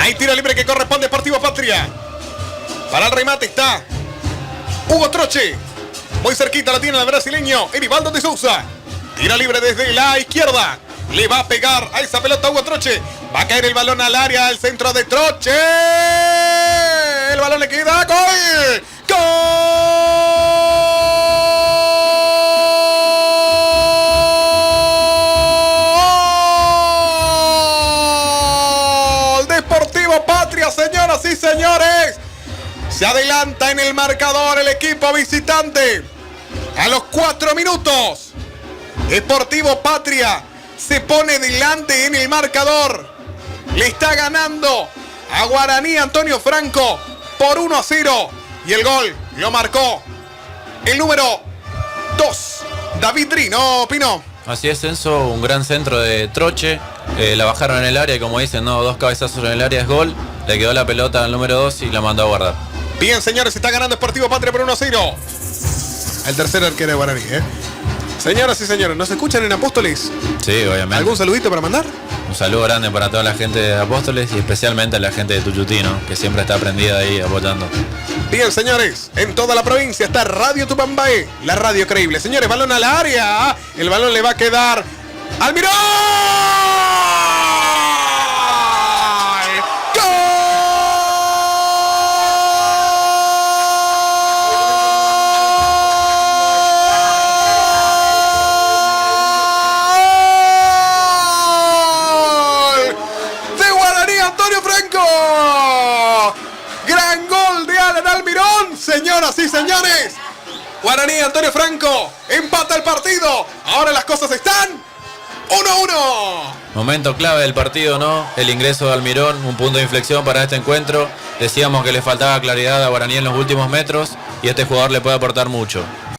Hay tiro libre que corresponde a Sportivo Patria. Para el remate está Hugo Troche. Muy cerquita la tiene el brasileño Erivaldo de Souza. Tira libre desde la izquierda. Le va a pegar a esa pelota Hugo Troche. Va a caer el balón al área, al centro de Troche. El balón le queda. ¡Gol! ¡Gol! Deportivo Patria, señoras y señores. Se adelanta en el marcador el equipo visitante. A los 4 minutos. Deportivo Patria se pone delante en el marcador. Le está ganando a Guaraní Antonio Franco por 1-0. Y el gol lo marcó el número 2, David Rino. Pino. Así es, Enzo, un gran centro de Troche. La bajaron en el área y como dicen, no, 2 cabezazos en el área es gol. Le quedó la pelota al número 2 y la mandó a guardar. Bien, señores, está ganando Sportivo Patria por 1-0. El tercer arquero de Guaraní, Señoras y señores, ¿nos escuchan en Apóstoles? Sí, obviamente. ¿Algún saludito para mandar? Un saludo grande para toda la gente de Apóstoles y especialmente a la gente de Tuyutino, que siempre está prendida ahí apoyando. Bien, señores, en toda la provincia está Radio Tupambaé, la radio creíble. Señores, balón a la área. El balón le va a quedar al Mirón. Señoras y señores, Guaraní Antonio Franco empata el partido. Ahora las cosas están 1-1. Momento clave del partido, ¿no? El ingreso de Almirón, un punto de inflexión para este encuentro. Decíamos que le faltaba claridad a Guaraní en los últimos metros y este jugador le puede aportar mucho.